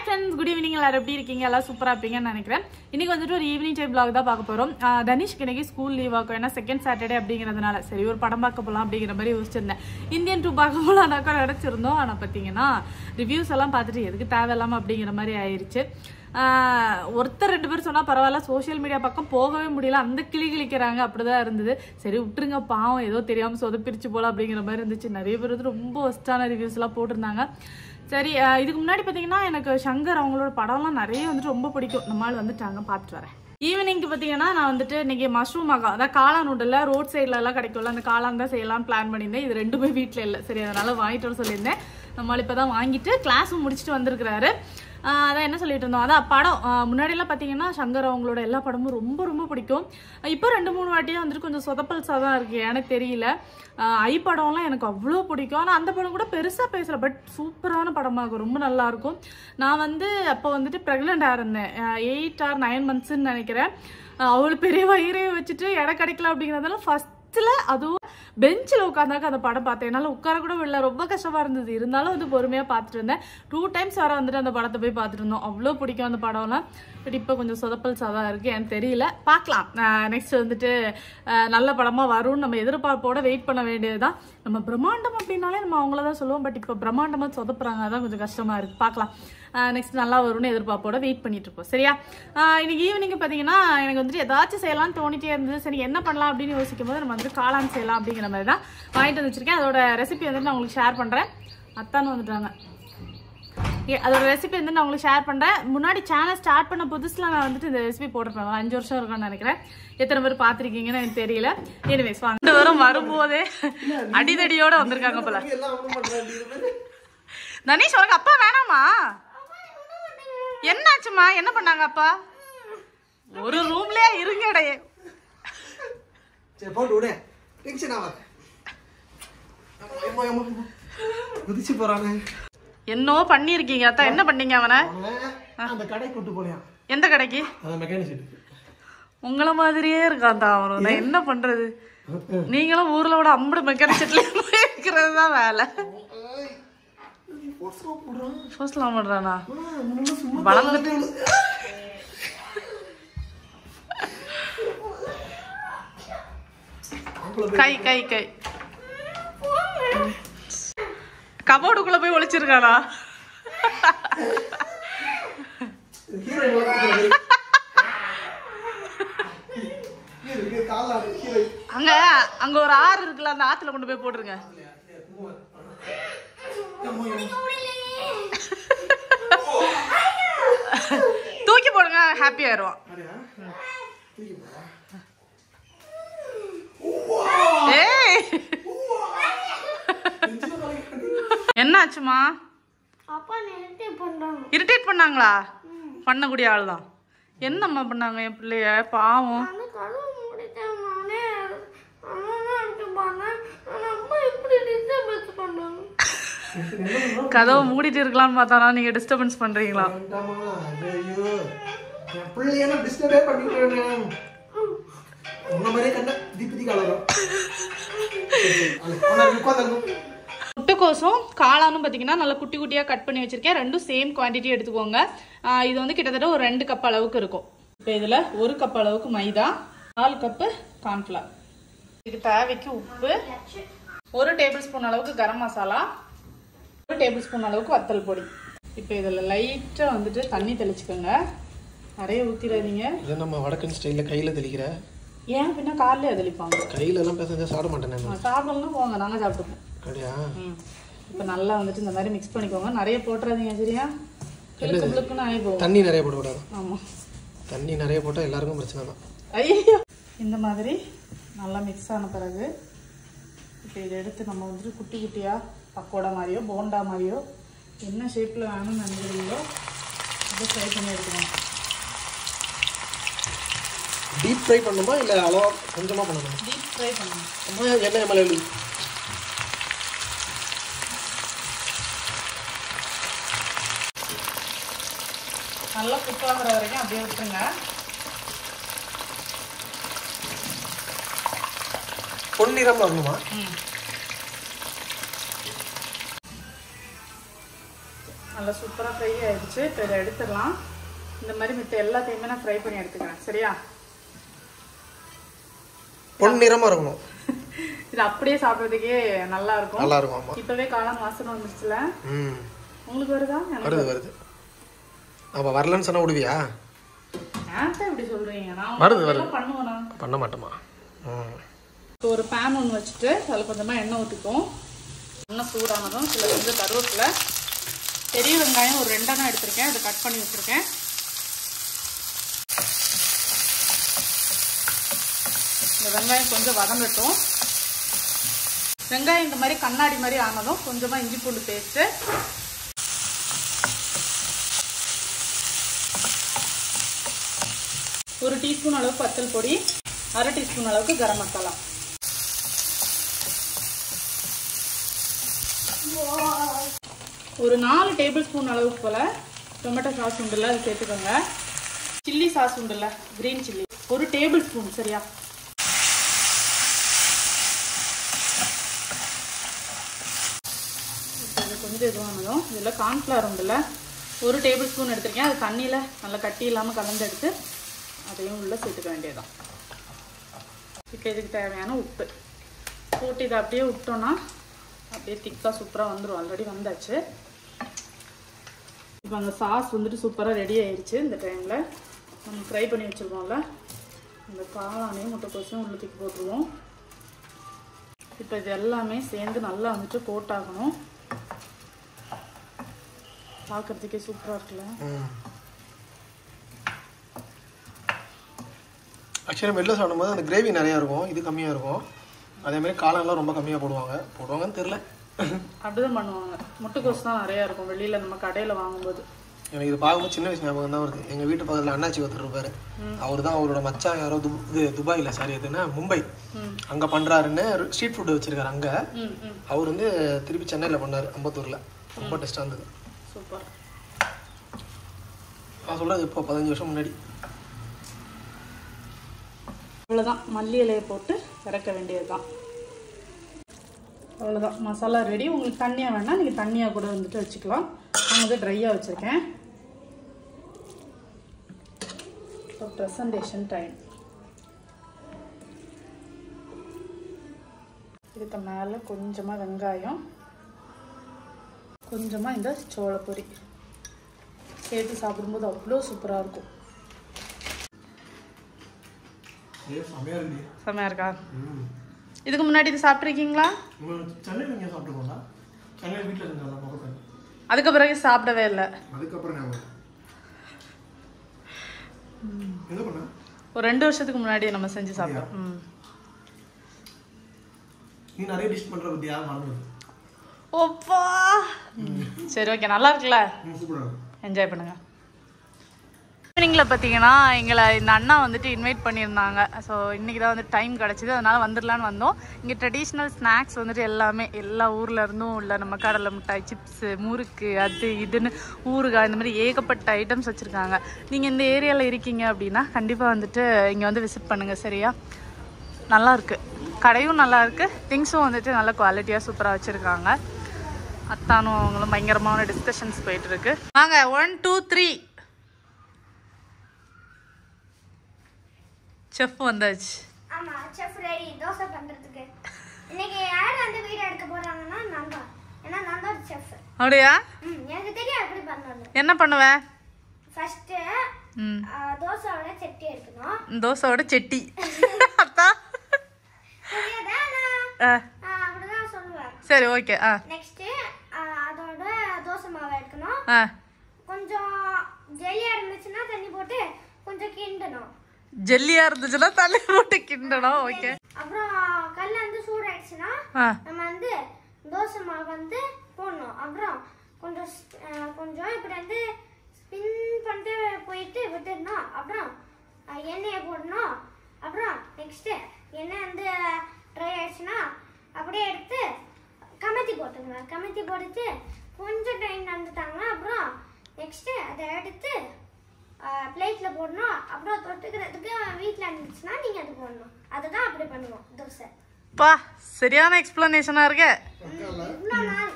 friends, good evening. எல்லாரும் எப்படி இருக்கீங்க? எல்லாம் சூப்பரா இருப்பீங்கன்னு நினைக்கிறேன். இன்னைக்கு வந்துட்டு ஒரு ஈவினிங் டைம் vlog தான் பார்க்க போறோம். தனிஷ்க்கு இன்னைக்கு ஸ்கூல் லீவ் ஆகும். ஏன்னா செகண்ட் சாட்டர்டே அப்படிங்கிறதுனால சரி ஒரு படம் பார்க்க போலாம் அப்படிங்கிற மாதிரி யோசிச்சிருந்தேன். இந்தியன் 2 பார்க்க போலாம்னாக்கா நினைச்சிருந்தோம். ஆனா பாத்தீங்கன்னா ரிவ்யூஸ் எல்லாம் பார்த்துட்டு எதுக்கு தேவையில்லாம அப்படிங்கிற மாதிரி ஆயிடுச்சு. ஒருத்தர் 2 பேர் சொன்னா பரவாயில்ல, சோசியல் மீடியா பக்கம் போகவே முடியல, அந்த கிளிக்கிறாங்க, அப்படிதான் இருந்தது. சரி விட்டுருங்க, பாவம் ஏதோ தெரியாம சொதப்பிரிச்சு போல அப்படிங்கிற மாதிரி இருந்துச்சு. நிறைய பேர் வந்து ரொம்ப ஒஸ்டான ரிவ்யூஸ் எல்லாம் போட்டிருந்தாங்க. சரி, இதுக்கு முன்னாடி பாத்தீங்கன்னா எனக்கு சங்கர் அவங்களோட படம்லாம் நிறைய வந்துட்டு ரொம்ப பிடிக்கும். நம்மளால வந்துட்டாங்க, பார்த்துட்டு வரேன். ஈவினிங்க்கு பார்த்தீங்கன்னா நான் வந்துட்டு இன்னைக்கு மஷ்ரூம் ஆகா, அதான் காளான் உண்டுல, ரோட் சைட்ல எல்லாம் கிடைக்கும்ல, அந்த காளான் தான் செய்யலாம்னு பிளான் பண்ணியிருந்தேன். இது ரெண்டுமே வீட்டில் இல்லை, சரி அதனால வாங்கிட்டு வர சொல்லியிருந்தேன். நம்மளால இப்போதான் வாங்கிட்டு கிளாஸும் முடிச்சுட்டு வந்திருக்கிறாரு. அதான் என்ன சொல்லிட்டு இருந்தோம், அதான் படம் முன்னாடியெல்லாம் பார்த்தீங்கன்னா சங்கர் அவங்களோட எல்லா படமும் ரொம்ப ரொம்ப பிடிக்கும். இப்போ 2-3 வாட்டியாக வந்துட்டு கொஞ்சம் சொதப்பல்ஸாக தான் இருக்கு, எனக்கு தெரியல. ஐ படம்லாம் எனக்கு அவ்வளோ பிடிக்கும். ஆனால் அந்த படம் கூட பெருசாக பேசலை, பட் சூப்பரான படமாக இருக்கும், ரொம்ப நல்லா இருக்கும். நான் வந்து அப்போ வந்துட்டு ப்ரெக்னெண்ட்டாக இருந்தேன், 8 or 9 monthsன்னு நினைக்கிறேன். அவ்வளோ பெரிய வயிறே வச்சுட்டு இடம் கிடைக்கல அப்படிங்கிறதால ஃபர்ஸ்ட்ல அதுவும் பெஞ்சில் உட்காந்தாக்க அந்த படம் பார்த்தேன். என்னால் உட்கார கூட இல்லை, ரொம்ப கஷ்டமா இருந்தது. இருந்தாலும் வந்து பொறுமையாக பார்த்துட்டு இருந்தேன். 2 times வர வந்துட்டு அந்த படத்தை போய் பார்த்துட்டு இருந்தோம். அவ்வளோ பிடிக்கும் அந்த படம்லாம். பட் இப்போ கொஞ்சம் சொதப்பல்ஸாக தான் இருக்குது, எனக்கு தெரியல, பார்க்கலாம். நெக்ஸ்ட் வந்துட்டு நல்ல படமாக வரும்னு நம்ம எதிர்பார்ப்போட வெயிட் பண்ண வேண்டியதுதான். நம்ம பிரம்மாண்டம் அப்படின்னாலே நம்ம அவங்கள தான் சொல்லுவோம், பட் இப்போ பிரம்மாண்டமாக சொதப்புறாங்க, அதான் கொஞ்சம் கஷ்டமாக இருக்குது. பார்க்கலாம், நெக்ஸ்ட் நல்லா வரும்னு எதிர்பார்ப்போட வெயிட் பண்ணிட்டு இருப்போம். சரியா? இன்னைக்கு ஈவினிங் பார்த்தீங்கன்னா எனக்கு வந்துட்டு ஏதாச்சும் செய்யலாம்னு தோணிட்டே இருந்தது. சரி என்ன பண்ணலாம் அப்படின்னு யோசிக்கும் போது நம்ம வந்துட்டு காளான் செய்யலாம் அப்படிங்கிற மாதிரி தான் வாங்கிட்டு வந்து வச்சிருக்கேன். அதோட ரெசிபி வந்துட்டு நான் உங்களுக்கு ஷேர் பண்ணுறேன். அத்தான்னு வந்துட்டாங்க. அதோட ரெசிபி வந்து நான் உங்களுக்கு ஷேர் பண்ணுறேன். முன்னாடி சேனல் ஸ்டார்ட் பண்ண புதுசில் நான் வந்துட்டு இந்த ரெசிபி போட்டிருப்பேன், 5 வருஷம் இருக்கும்னு நினைக்கிறேன். எத்தனை பேர் பார்த்துருக்கீங்கன்னு எனக்கு தெரியல. எனிவேஸ், 2 பேரும் வரும்போதே அடிதடியோட வந்திருக்காங்க போல. தனீஷ், உனக்கு அப்பா வேணாமா? என்னாச்சுமா? என்ன பண்ணாங்க அப்பா? ஒரு ரூம்லயே இருங்கடையே. என்னோ பண்ணிருக்கீங்க அத்தா, என்ன பண்ணீங்க அவனை? அந்த கடை கூட்டு போறியா? எந்த கடைக்கு? உங்கள மாதிரியே இருக்கான் தான் அவனும். நான் என்ன பண்றது? நீங்களும் ஊர்ல விட அம்படு மெக்கானிக் செட்ல இருக்கிறது தான் வேலை. ஃபர்ஸ்ட்லாம் பண்றானா? வளர்ந்துட்டு கை கை கை கபோர்டுக்குள்ள போய் ஒளிச்சிருக்கானா? அங்க அங்க ஒரு ஆறு இருக்குல்ல, அந்த ஆத்துல கொண்டு போய் போட்டுருங்க. தூக்கி போடுங்க, ஹாப்பி ஆயிடுவான். என்னாச்சுமா? இரிட்டேட் பண்ணாங்களா? பண்ணக்கூடிய ஆள் தான். என்னம்மா பண்ணாங்க என் பிள்ளைய? பாவம். கதவை மூடிட்டு இருக்கலாம்னு பார்த்தானா நீங்க டிஸ்டர்பன்ஸ் பண்றீங்களா? முட்டைக்கோசும் காளானும் பார்த்தீங்கன்னா நல்லா குட்டி குட்டியாக கட் பண்ணி வச்சிருக்கேன். ரெண்டும் சேம் குவான்டிட்டி எடுத்துக்கோங்க. இது வந்து கிட்டத்தட்ட ஒரு 2 கப் அளவுக்கு இருக்கும். இப்போ இதில் 1 கப் அளவுக்கு மைதா, 4 கப்பு கார்ன்ஃப்ளவர், இதுக்கு தேவைக்கு உப்பு, 1 டேபிள் ஸ்பூன் அளவுக்கு கரம் மசாலா, 1 டேபிள் ஸ்பூன் அளவுக்கு வத்தல் பொடி. இப்போ இதில் லைட்டாக வந்துட்டு தண்ணி தெளிச்சுக்கோங்க, நிறைய ஊற்றிடாதீங்க. இதை நம்ம வடக்கன் ஸ்டைலில் கையில் தெளிக்கிற. ஏன் பின்னா காலையிலே தெளிப்பாங்க, கையில எல்லாம் பேச சாப்பிட மாட்டேன். சாப்பிடலாம் போங்க, நாங்கள் சாப்பிட்டுப்போம். அப்படியா? இப்போ நல்லா வந்துட்டு இந்த மாதிரி மிக்ஸ் பண்ணிக்கோங்க, நிறைய போட்டுறாதீங்க சரியா? கிழக்கு பிள்ளைக்குன்னு ஆகி போகும். தண்ணி நிறைய போடக்கூடாது. ஆமாம், தண்ணி நிறைய போட்டால் எல்லாருக்கும் பிரச்சனை தான். ஐயோ, இந்த மாதிரி நல்லா மிக்ஸ் ஆன பிறகு இப்போ இதை எடுத்து நம்ம வந்துட்டு குட்டி குட்டியாக பக்கோடா மாதிரியோ போண்டா மாதிரியோ என்ன ஷேப்பில் வேணும்னு நினைக்கிறீங்களோ அதை ஃப்ரை பண்ணி எடுத்துக்கணும். டீப் ஃப்ரை பண்ணணுமா இல்லை அளவா கொஞ்சமாக பண்ணணுமா? டீப் ஃப்ரை பண்ணணும். எண்ணெய் மலையாளி நல்லா குக் ஆகிற வரைக்கும் அப்படியே விட்டுருங்க. பொன்னிறம் வரணுமா? நல்லா சூப்பராக ஃப்ரை ஆயிடுச்சு. இப்போ இதை எடுத்துடலாம். இந்த மாதிரி மித்த எல்லாத்தையுமே நான் ஃப்ரை பண்ணி எடுத்துக்கிறேன். சரியா? பொன்னிறமா இருக்கணும். இது அப்படியே சாப்பிட்றதுக்கே நல்லா இருக்கும். நல்லா இருக்கும். ஆமா. இப்பவே காளான் வாசனை வந்துச்சுல. உங்களுக்கு வருதா? வருது வருது. அப்ப வரலன்னு சொன்னா விடுவியா? ஏன்டா இப்படி சொல்றீங்க? நான் வருது வருது. பண்ணுவேனா? பண்ண மாட்டோமா? ஒரு பேன் ஒன்று வச்சுட்டு அதில் கொஞ்சமாக எண்ணெய் ஊற்றிப்போம். எண்ணெய் சூடானதும் சில கொஞ்சம் கருவேப்பிலை, பெரிய வெங்காயம் ஒரு 2 எண்ணம் எடுத்திருக்கேன். அதை கட் பண்ணி வச்சுருக்கேன். இந்த வெங்காயம் கொஞ்சம் வதங்கட்டும். வெங்காயம் இந்த மாதிரி கண்ணாடி மாதிரி ஆனதும் கொஞ்சமாக இஞ்சி பூண்டு பேஸ்ட்டு, ஒரு டீஸ்பூன் அளவுக்கு வத்தல் பொடி, 1/2 டீஸ்பூன் அளவுக்கு கரம் மசாலா, ஒரு 4 டேபிள் ஸ்பூன் அளவுக்கு போல டொமேட்டோ சாஸ் உண்டுல்ல அது சேர்த்துக்கோங்க. சில்லி சாஸ் உண்டுல்ல, கிரீன் சில்லி 1 டேபிள் ஸ்பூன். சரியா? இது கொஞ்சம் இதுவானதும் இதில் கார்ன்ஃப்ளவர் உண்டுல்ல 1 டேபிள் ஸ்பூன் எடுத்திருக்கேன். அது தண்ணியில் நல்லா கட்டி இல்லாமல் கலந்து எடுத்து அதையும் உள்ளே சேர்த்துக்க வேண்டியதுதான். இப்போ இதுக்கு தேவையான உப்பு போட்டு இதை அப்படியே விட்டோன்னா அப்படியே திக்காக சூப்பராக வந்துடும். ஆல்ரெடி வந்தாச்சு. இப்போ அந்த சாஸ் வந்துட்டு சூப்பராக ரெடி ஆயிடுச்சு. இந்த டைமில் நம்ம ஃப்ரை பண்ணி வச்சுருக்கோம்ல இந்த காளானையும் முட்டைக்கோசையும் உள்ள தூக்கி போட்டுருவோம். இப்போ இது எல்லாமே சேர்ந்து நல்லா வந்துட்டு போட்டாகணும். பார்க்குறதுக்கே சூப்பராக இருக்குல்ல. ஆக்சுவலாக வெளில சாப்பிடும்போது அந்த கிரேவி நிறையா இருக்கும், இது கம்மியாக இருக்கும். அதேமாதிரி காளான்லாம் ரொம்ப கம்மியாக போடுவாங்கன்னு தெரில. அப்படிதான் பண்ணுவாங்க. முட்டைக்கோஸ் தான் நிறையா இருக்கும் வெளியில் நம்ம கடையில் வாங்கும்போது. எனக்கு இது பார்க்கும்போது சின்ன வயசு ஞாபகம் தான் வருது. எங்கள் வீட்டு பக்கத்தில் அண்ணாச்சி ஒருத்தர் இருப்பார். அவர் தான் அவரோட மச்சான் யாரோ துபாயில் சாரி எதுன்னா மும்பை அங்கே பண்ணுறாருன்னு ஸ்ட்ரீட் ஃபுட்டு வச்சுருக்காரு அங்கே. அவர் வந்து திருப்பி சென்னையில் பண்ணார், அம்பத்தூரில். ரொம்ப டேஸ்ட்டாக இருந்தது. சூப்பர். நான் சொல்கிறது இப்போ 15 வருஷம் முன்னாடி. அவ்வளோதான், மல்லி இலையை போட்டு இறக்க வேண்டியது தான். அவ்வளோதான், மசாலா ரெடி. உங்களுக்கு தண்ணியாக வேணால் நீங்கள் தண்ணியாக கூட வந்துட்டு வச்சுக்கலாம். நான் வந்து ட்ரையாக வச்சுருக்கேன். Presentation time. இதுக்கு மேலே கொஞ்சமாக வெங்காயம், கொஞ்சமாக இந்த சோளப்பொரி சேர்த்து சாப்பிடும்போது அவ்வளோ சூப்பராக இருக்கும். செம்மையா இருக்கா? இதுக்கு முன்னாடி இது சாப்பிட்ருக்கீங்களா? அதுக்கு பிறகு சாப்பிடவே இல்லை. ஒரு 2 வருஷத்துக்கு முன்னாடி நம்ம செஞ்சு சாப்பிட்டோம். ஓப்பா சரி, ஓகே, நல்லா இருக்குல்ல? என்ஜாய் பண்ணுங்க. ஈவினிங்கில் பார்த்தீங்கன்னா எங்களை இந்த அண்ணா வந்துட்டு இன்வைட் பண்ணியிருந்தாங்க. ஸோ இன்றைக்கி தான் வந்து டைம் கிடச்சிது, அதனால் வந்துடலான்னு வந்தோம். இங்கே ட்ரெடிஷ்னல் ஸ்நாக்ஸ் வந்துட்டு எல்லாமே எல்லா ஊரில் இருந்தும் உள்ள நம்ம கடலை மிட்டாய், சிப்ஸு, முறுக்கு, அது இதுன்னு ஊறுகாய், இந்த மாதிரி ஏகப்பட்ட ஐட்டம்ஸ் வச்சுருக்காங்க. நீங்கள் இந்த ஏரியாவில் இருக்கீங்க அப்படின்னா கண்டிப்பாக வந்துட்டு இங்கே வந்து விசிட் பண்ணுங்கள். சரியா? நல்லாயிருக்கு, கடையும் நல்லாயிருக்கு, திங்ஸும் வந்துட்டு நல்ல குவாலிட்டியாக சூப்பராக வச்சுருக்காங்க. அத்தானும் அவங்களும் பயங்கரமான டிஸ்கஷன்ஸ் போயிட்டுருக்கு. வாங்க 1 2 3 செஃப் வந்தாச்சு. ஆமா, செஃப் ரெடி தோசை பண்றதுக்கு. இன்னைக்கு யார் அந்த வீடியோ எடுக்க போறாங்கன்னா நான் தான். ஏன்னா நான் தான் செஃப். அப்படியா? எனக்கு தெரியும் எப்படி பண்ணனும். என்ன பண்ணுவ? ஃபர்ஸ்ட் தோசையோட சட்டி எடுக்கணும். தோசையோட சட்டி அத்தா சரியாடா? அப்படிதான் சொல்லுவேன். சரி, ஓகே. நெக்ஸ்ட் அதோட தோசை மாவு எடுக்கணும். கொஞ்சம் ஜெல்லியா இருந்துச்சுன்னா தண்ணி போட்டு கொஞ்சம் கிண்டணும். ஜெல்லியா இருந்துச்சுன்னா தண்ணி போட்டு கிண்டணும். ஓகே. அப்புறம் கல்ல வந்து சூடாயிடுச்சுன்னா நம்ம வந்து தோசை மாவு வந்து போடணும். அப்புறம் கொஞ்சம் இப்படி வந்து ஸ்பின் பண்ணிட்டு போயிட்டு விட்டுடணும். அப்புறம் எண்ணெயை போடணும். அப்புறம் நெக்ஸ்ட் எண்ணெய் வந்து ட்ரை ஆயிடுச்சுன்னா அப்படியே எடுத்து கமத்தி போட்டுங்க. கமத்தி போட்டுட்டு கொஞ்சம் டைம் நடந்துட்டாங்கன்னா அப்புறம் நெக்ஸ்ட் அதை எடுத்து பிளேட்ல போடணும். அப்புறம் தொட்டுக்கிறதுக்கு வீட்டில் இருந்துச்சுன்னா நீங்க அது போடணும். அதுதான் அப்படி பண்ணுவோம் தோசை. பா, சரியான எக்ஸ்பிளனேஷனா இருக்கு. இவ்வளோ நாள்